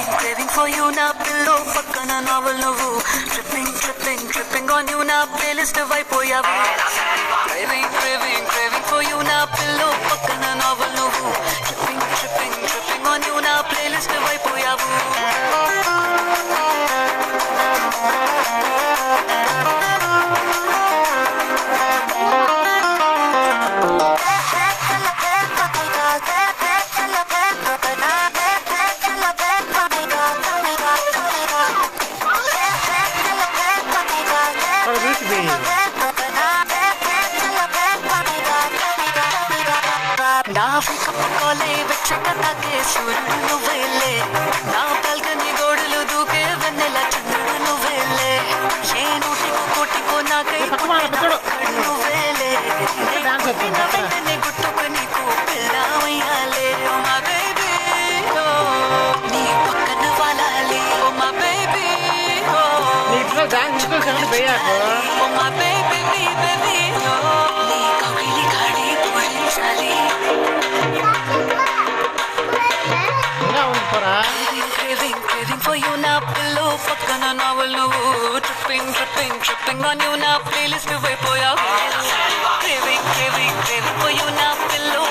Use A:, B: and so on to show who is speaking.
A: craving for you na pillow pakkana novel nuvu tripping on you na playlist vaipoyavu craving for you na pillow pakkana novel nuvu tripping on you na playlist vaipoyavu కప్పుకోలే వెచ్చకతాకే సూర్యుడు నువ్వేలే నా పల్కని గోడలు దూకే వెన్నెల చంద్రుడు నువ్వేలే ఏ నూటికో కోటికో నాకై నువ్వేలే వెంటనే గుట్టుకు నీకు పిల్లమయ్యాలే ఓ మా బేబీ నీ పక్కన వాలాలి ఓ మా బేబీ ఓ మా బేబీ మీ బేబీ నీ కవిలి గాడి పూజించాలి Craving for you na pillow pakkana novel nuvu tripping on you na playlist vaipoyavu craving for you na pillow